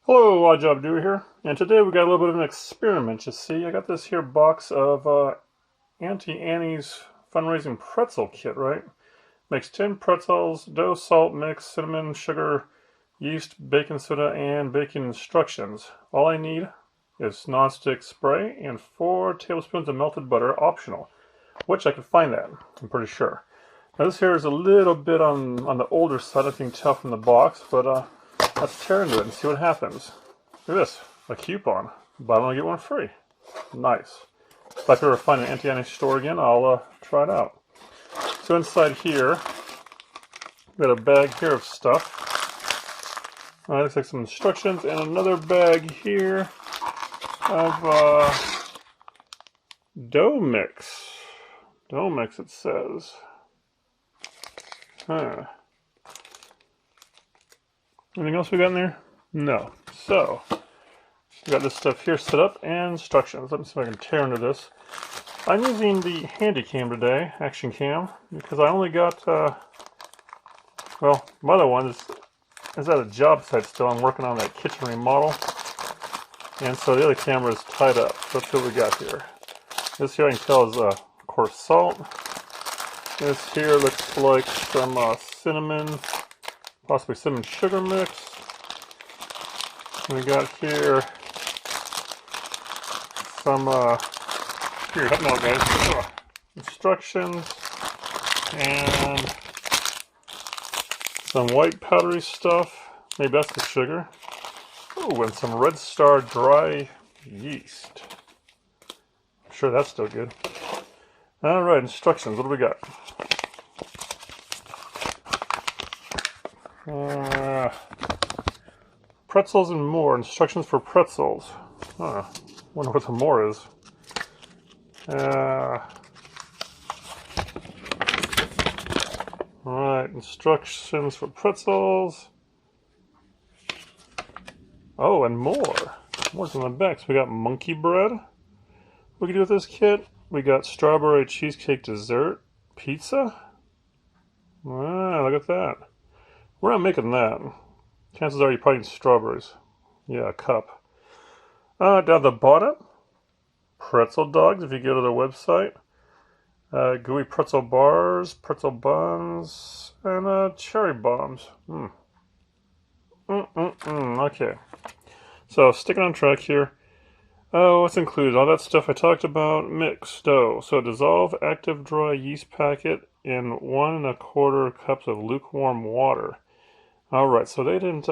Hello, Odd Job Doer here, and today we got a little bit of an experiment. You see, I got this here box of Auntie Annie's fundraising pretzel kit, right? Makes 10 pretzels, dough, salt, mix, cinnamon, sugar, yeast, baking soda, and baking instructions. All I need is nonstick spray and 4 tablespoons of melted butter, optional, which I could find that, I'm pretty sure. Now this here is a little bit on the older side, if you can tell from the box, but let's tear into it and see what happens. Look at this, a coupon. Buy one, get one free. Nice. If I ever find an Auntie Annie store again, I'll try it out. So inside here, we got a bag here of stuff. Looks like some instructions, and another bag here of dough mix. Dough mix, it says. Huh. Anything else we got in there? No. So, we got this stuff here set up and instructions. Let me see if I can tear into this. I'm using the handy cam today, action cam, because I only got, well, my other one is at a job site still. I'm working on that kitchen remodel. And so the other camera is tied up. So let's see what we got here. This here I can tell is, of course, salt. This here looks like some cinnamon, possibly cinnamon sugar mix. We got here some, here, help me out, guys. Instructions and some white powdery stuff. Maybe that's the sugar. Oh, and some Red Star dry yeast. I'm sure that's still good. All right, instructions. What do we got? Pretzels and more. Instructions for pretzels. Wonder what the more is. Alright, instructions for pretzels. Oh, and more. More's in the back. So we got monkey bread. What we can do with this kit? We got strawberry cheesecake dessert. Pizza? Look at that. We're not making that. Chances are you probably need strawberries. Yeah, a cup. Down at the bottom, pretzel dogs, if you go to their website. Gooey pretzel bars, pretzel buns, and cherry bombs. Okay. So, sticking on track here. Oh, what's included? All that stuff I talked about. Mix dough. So, dissolve active dry yeast packet in 1¼ cups of lukewarm water. Alright, so they didn't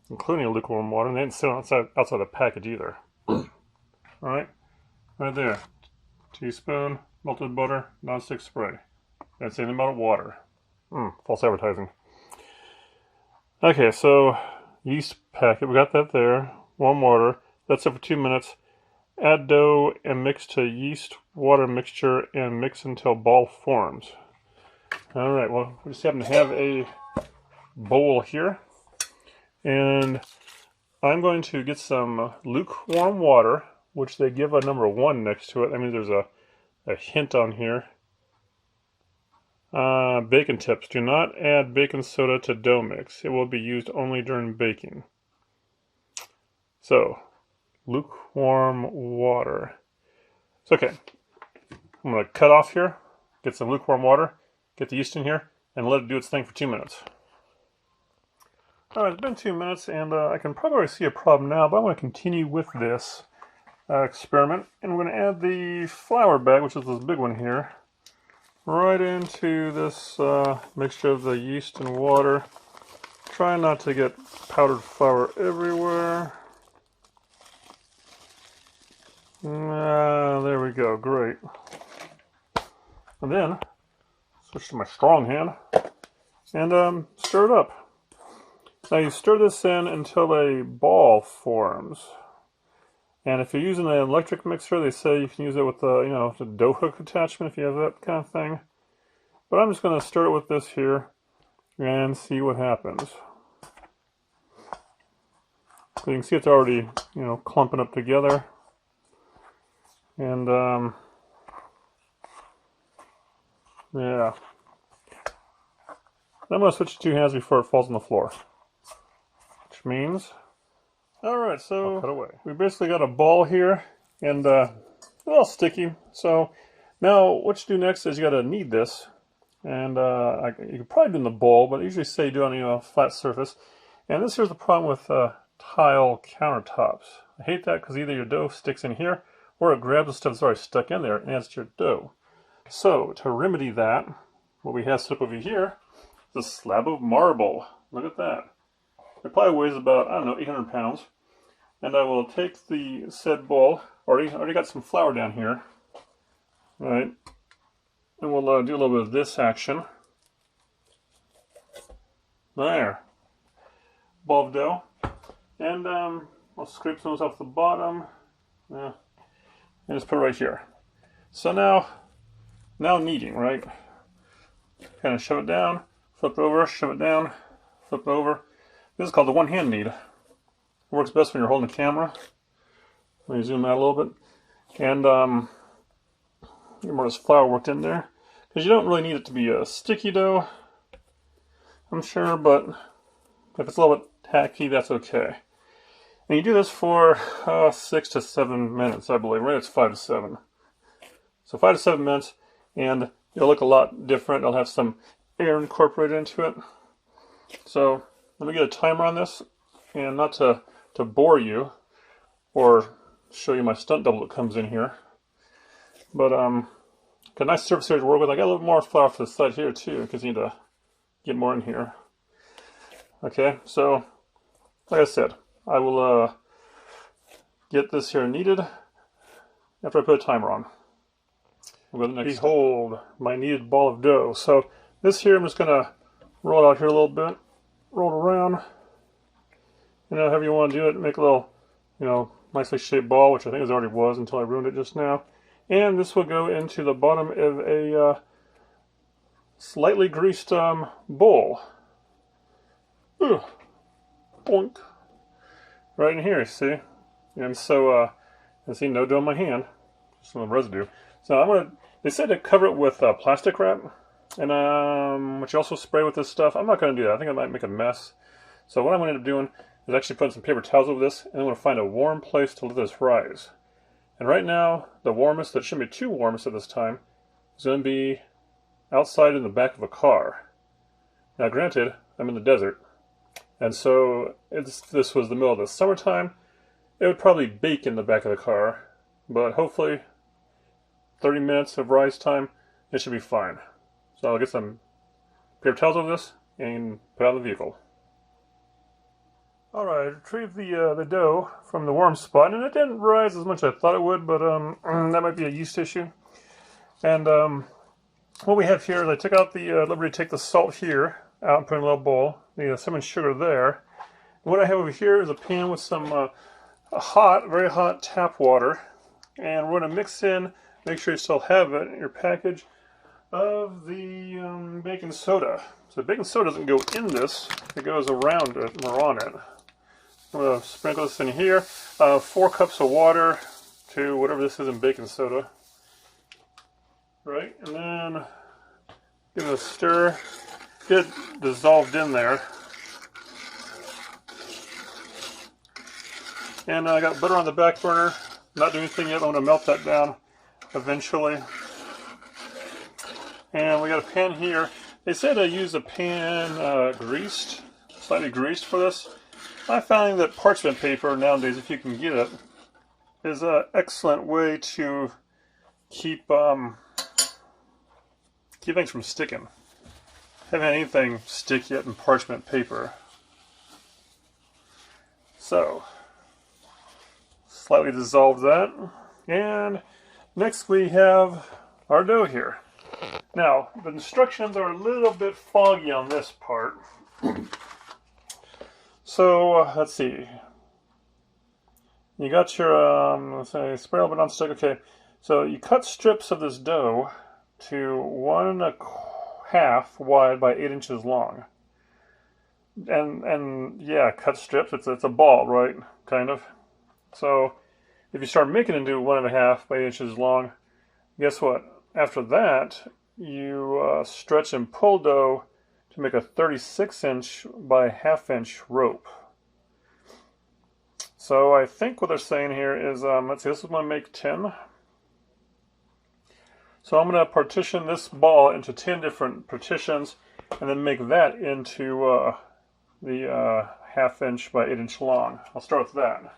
include any lukewarm water, and they didn't sit outside the package either. Alright, right there. Teaspoon, melted butter, nonstick spray. That's anything about water. False advertising. Okay, so yeast packet, we got that there. Warm water. That's it for 2 minutes. Add dough and mix to yeast water mixture and mix until ball forms. Alright, well, we just happen to have a bowl here, and I'm going to get some lukewarm water, which they give a number 1 next to it. I mean, there's a hint on here. Bacon tips. Do not add baking soda to dough mix. It will be used only during baking. So, lukewarm water. So, okay. I'm going to cut off here, get some lukewarm water, get the yeast in here, and let it do its thing for 2 minutes. Alright, it's been 2 minutes, and I can probably see a problem now, but I want to continue with this experiment. And we're going to add the flour bag, which is this big one here, right into this mixture of the yeast and water. Try not to get powdered flour everywhere. There we go, great. And then, switch to my strong hand, and stir it up. Now you stir this in until a ball forms. And if you're using an electric mixer, they say you can use it with the, the dough hook attachment if you have that kind of thing. But I'm just going to stir it with this here and see what happens. So you can see it's already, clumping up together. And, yeah. I'm going to switch to 2 hands before it falls on the floor. Which means Alright, so I'll cut away. we basically got a ball here, and a little sticky. So now what you do next is you got to knead this, and you could probably do it in the bowl, but I usually say do it on a flat surface. And this here's the problem with tile countertops. I hate that because either your dough sticks in here, or it grabs the stuff that's already stuck in there and adds to your dough. So to remedy that, what we have set up over here is a slab of marble. Look at that. It probably weighs about, I don't know, 800 pounds. And I will take the said bowl, already got some flour down here, right? And we'll do a little bit of this action. There. Ball of dough. And I'll scrape some of this off the bottom. Yeah. And just put it right here. So now kneading, right? Kind of shove it down, flip it over, shove it down, flip it over. This is called the one-hand knead. It works best when you're holding the camera. Let me zoom out a little bit. And get more of this flour worked in there. Because you don't really need it to be a sticky dough, I'm sure, but if it's a little bit tacky, that's okay. And you do this for 6 to 7 minutes, I believe. Right, it's 5 to 7. So 5 to 7 minutes, and it'll look a lot different. It'll have some air incorporated into it. So let me get a timer on this, and not to bore you or show you my stunt double that comes in here, but got a nice surface area to work with. I got a little more flour for the side here too, because I need to get more in here. Okay, so like I said, I will get this here kneaded after I put a timer on. We'll go to the next. Behold, my kneaded ball of dough. So this here, I'm just gonna roll it out here a little bit, roll it around. You know, however you want to do it, make a little, nicely shaped ball, which I think it already was until I ruined it just now. And this will go into the bottom of a slightly greased bowl. Ooh. Boink. Right in here, see? And so, you see, no dough in my hand, just some residue. So they said to cover it with plastic wrap, and which you also spray with this stuff. I'm not going to do that. I think I might make a mess. So what I'm going to end up doing is actually putting some paper towels over this, and I'm going to find a warm place to let this rise. And right now, the warmest, that shouldn't be too warmest at this time, is going to be outside in the back of a car. Now granted, I'm in the desert, and so if this was the middle of the summertime, it would probably bake in the back of the car, but hopefully 30 minutes of rise time, it should be fine. So I'll get some paper towels over this and put it out of the vehicle. Alright, I retrieved the dough from the warm spot, and it didn't rise as much as I thought it would, but that might be a yeast issue. And what we have here is I took out the liberty to take the salt here out and put in a little bowl, the cinnamon sugar there. And what I have over here is a pan with some very hot tap water, and we're going to mix in, make sure you still have it in your package, of the baking soda. So the baking soda doesn't go in this, it goes around it or on it. I'm going to sprinkle this in here. 4 cups of water to whatever this is in baking soda. Right, and then give it a stir. Get it dissolved in there. And I got butter on the back burner. Not doing anything yet. I'm going to melt that down eventually. And we got a pan here. They said I use a pan greased, slightly greased for this. I found that parchment paper nowadays, if you can get it, is an excellent way to keep things from sticking. I haven't had anything stick yet in parchment paper. So, slightly dissolve that. And next we have our dough here. Now, the instructions are a little bit foggy on this part. So, let's see. You got your, let's say, spray a little bit on stick. Okay, so you cut strips of this dough to 1 1/2 wide by 8 inches long. And yeah, cut strips. It's a ball, right? Kind of. So, if you start making it into 1 1/2 by 8 inches long, guess what? After that, you stretch and pull dough to make a 36-inch by 1/2 inch rope. So I think what they're saying here is, let's see, this is going to make 10. So I'm going to partition this ball into 10 different partitions and then make that into the 1/2 inch by 8 inch long. I'll start with that.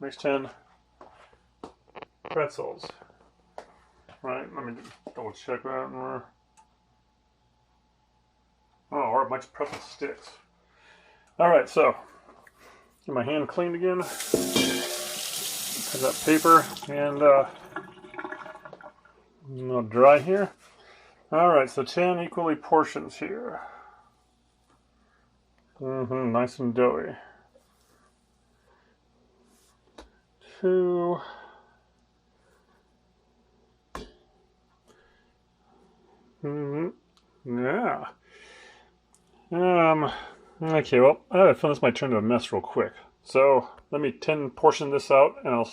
Makes 10 pretzels. Right, let me double check that. Oh, or a bunch of pretzel sticks. Alright, so get my hand cleaned again. Have that paper and I'll dry here. Alright, so 10 equally portions here. Nice and doughy. 2. Yeah. Okay, well, I have a feeling this might turn into a mess real quick. So, let me 10 portion this out, and I'll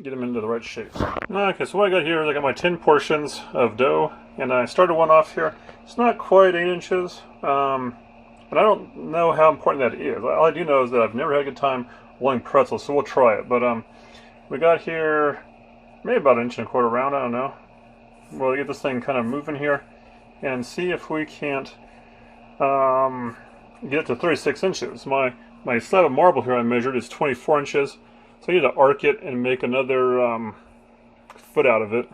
get them into the right shape. Okay, so what I got here is I got my 10 portions of dough, and I started one off here. It's not quite 8 inches, but I don't know how important that is. All I do know is that I've never had a good time rolling pretzels, so we'll try it. But we got here maybe about 1.25 inches round, I don't know. We'll get this thing kind of moving here and see if we can't get it to 36 inches. My slab of marble here I measured is 24 inches, so I need to arc it and make another foot out of it.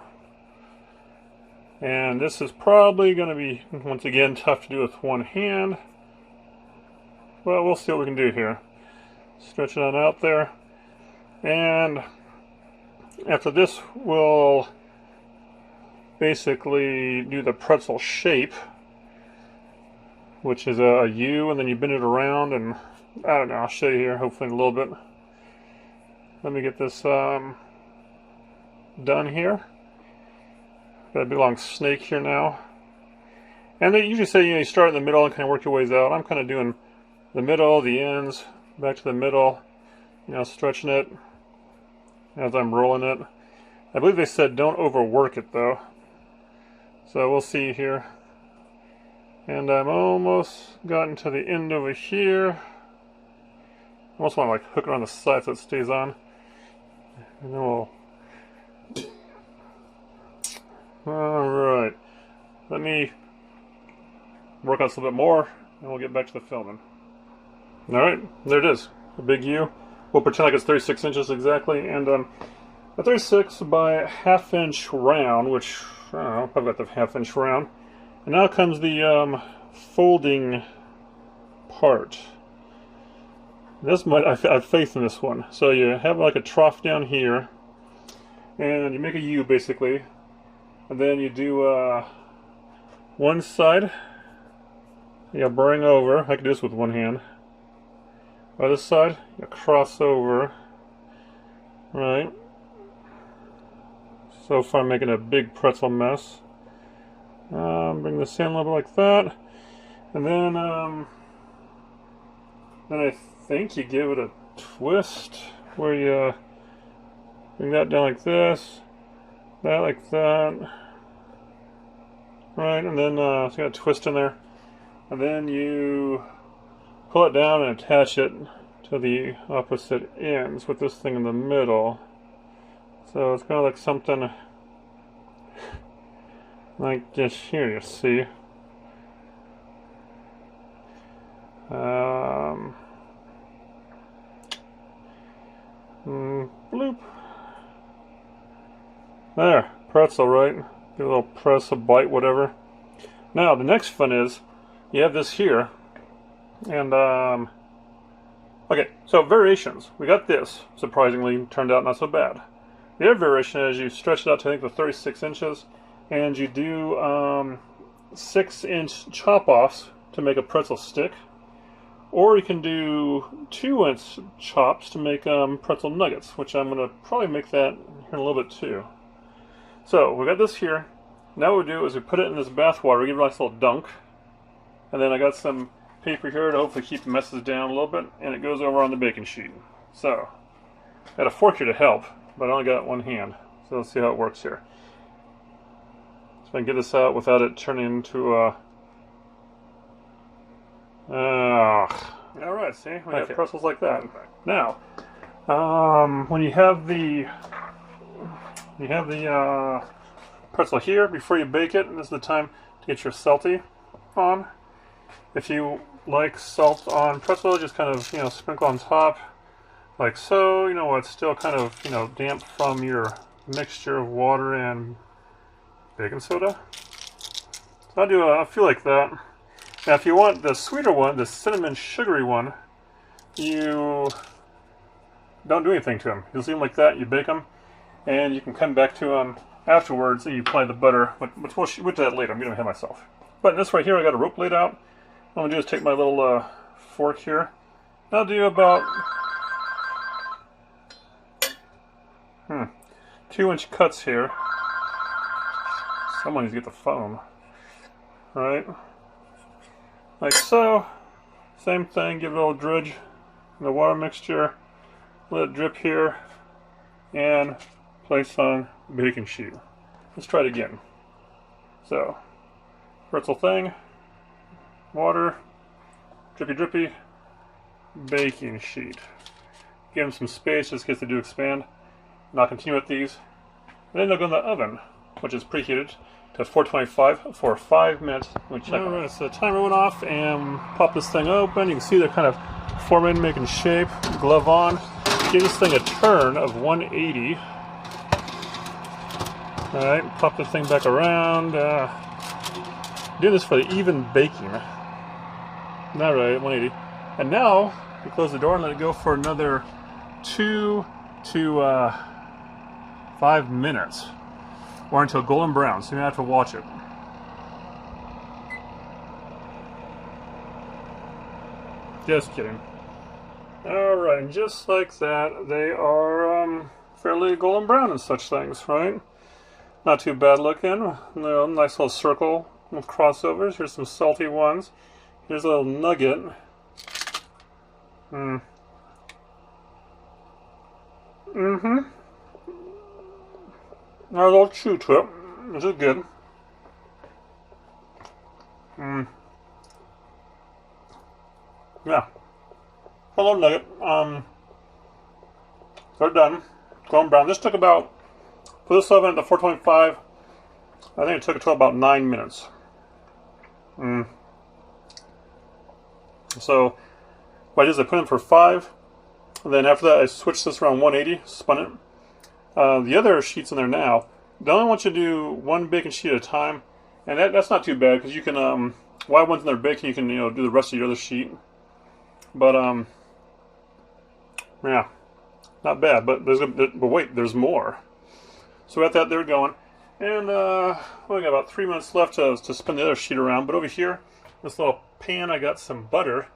And this is probably going to be, once again, tough to do with one hand. Well, we'll see what we can do here. Stretch it on out there. And after this, we'll basically do the pretzel shape, which is a U, and then you bend it around, and I don't know, I'll show you here, hopefully in a little bit. Let me get this done here. Got a big long snake here now. And they usually say, you start in the middle and kind of work your ways out. I'm kind of doing the middle, the ends, back to the middle, stretching it as I'm rolling it. I believe they said don't overwork it though. So we'll see here. And I'm almost gotten to the end over here. I almost want to hook it on the side so it stays on. And then we'll... Alright. Let me work on this a little bit more, and we'll get back to the filming. Alright, there it is. A big U. We'll pretend like it's 36 inches exactly, and a 36 by 1/2 inch round, which, I don't know, I've got the 1/2 inch round. And now comes the folding part. This might, I have faith in this one. So you have like a trough down here, and you make a U basically, and then you do one side. You bring over. I can do this with one hand. Other side, you cross over. Right. So far, I'm making a big pretzel mess. Bring this in a little bit like that, and then I think you give it a twist where you bring that down like this, that like that, right, and then so you got a twist in there, and then you pull it down and attach it to the opposite ends with this thing in the middle. So it's kind of like something like this here, you see. Bloop. There, pretzel, right? Give a little press, a bite, whatever. Now, the next fun is, you have this here, and, okay, so variations. We got this, surprisingly, turned out not so bad. The other variation is you stretch it out to, I think, the 36 inches, and you do 6-inch chop-offs to make a pretzel stick, or you can do 2-inch chops to make pretzel nuggets, which I'm going to probably make that here in a little bit too. So we got this here. Now what we do is we put it in this bath water, we give it a nice little dunk, and then I got some paper here to hopefully keep the messes down a little bit, and it goes over on the baking sheet. So I got a fork here to help, but I only got one hand, so let's see how it works here. So I can get this out without it turning into a... All right, see, we got pretzels like that. Now, when you have the pretzel here before you bake it, this is the time to get your salty on. If you like salt on pretzel, just kind of sprinkle on top, like so. You know what? It's still kind of damp from your mixture of water and baking soda. So I do I feel like that. Now, if you want the sweeter one, the cinnamon sugary one, you don't do anything to them. You leave them like that. You bake them, and you can come back to them afterwards. And you apply the butter. But we'll do that later. I'm gonna have myself. But this right here, I got a rope laid out. What I'm gonna do is take my little fork here. I'll do about 2-inch cuts here. Someone needs to get the phone. Right? Like so. Same thing, give it a little dredge in the water mixture. Let it drip here. And place on baking sheet. Let's try it again. So, pretzel thing. Water. Drippy drippy. Baking sheet. Give them some space just in case they do expand. And I'll continue with these. And then they'll go in the oven, which is preheated to 425 for 5 minutes. Alright, so the timer went off and pop this thing open. You can see they're kind of forming, making shape. Glove on. Give this thing a turn of 180. Alright, pop the thing back around. Do this for the even baking. Alright, 180. And now, you close the door and let it go for another 2 to 5 minutes. Or until golden brown, so you have to watch it. Just kidding. Alright, and just like that, they are fairly golden brown and such things, right? Not too bad looking. Nice little circle with crossovers. Here's some salty ones. Here's a little nugget. A little chew to it. This is good. Yeah. A little nugget. They're done. Golden brown. This took about, for this oven at the 425, I think it took until about 9 minutes. So, what I did is I put in for 5, and then after that I switched this around 180, spun it. The other sheets in there now, they only want you to do 1 baking sheet at a time, and that's not too bad because you can, while one's in there baking, you can do the rest of your other sheet. But yeah, not bad. But wait, there's more. So we got that there going, and we got about 3 minutes left to spin the other sheet around. But over here, this little pan, I got some butter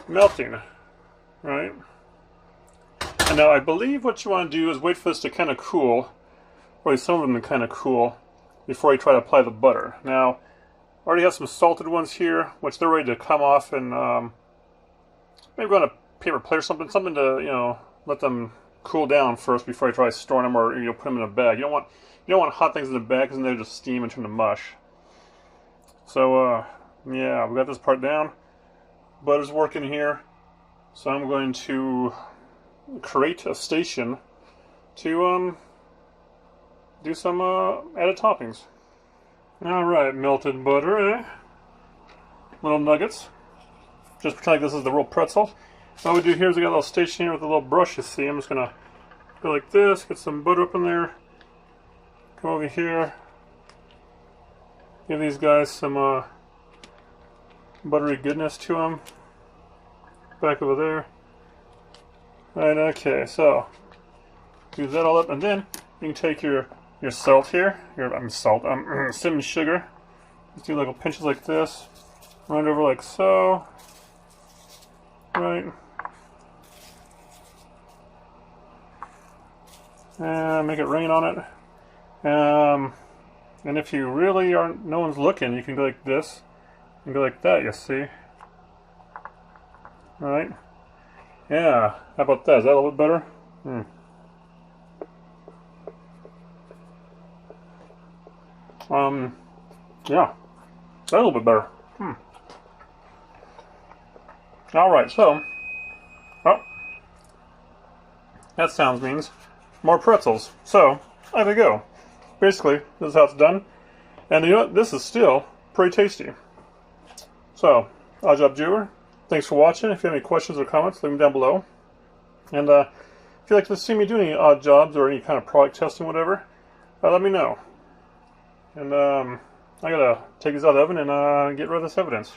melting, right? And now I believe what you want to do is wait for this to kind of cool, or at least some of them to kind of cool, before you try to apply the butter. Now, I already have some salted ones here, which they're ready to come off, and maybe go on a paper plate or something to let them cool down first before I try storing them or put them in a bag. You don't want hot things in the bag because then they just steam and turn to mush. So yeah, we got this part down. Butter's working here, so I'm going to create a station to do some added toppings. Alright, melted butter, eh? Little nuggets. Just pretend like this is the real pretzel. What we do here is we got a little station here with a little brush, you see. I'm just gonna go like this, get some butter up in there, come over here, give these guys some buttery goodness to them. Back over there. Right, okay, so do that all up, and then you can take your salt here, cinnamon sugar. Just do little pinches like this, run it over like so, right, and make it rain on it. And if you really aren't, no one's looking, you can go like this and go like that. You see, all right. Yeah, how about that? Is that a little bit better? Yeah, that's a little bit better. Alright, so, oh, that sounds means more pretzels. So, there we go. Basically, this is how it's done. And you know what? This is still pretty tasty. So, Odd Job Jewer, thanks for watching. If you have any questions or comments, leave them down below. And if you'd like to see me do any odd jobs or any kind of product testing, whatever, let me know. And I gotta take these out of the oven and get rid of this evidence.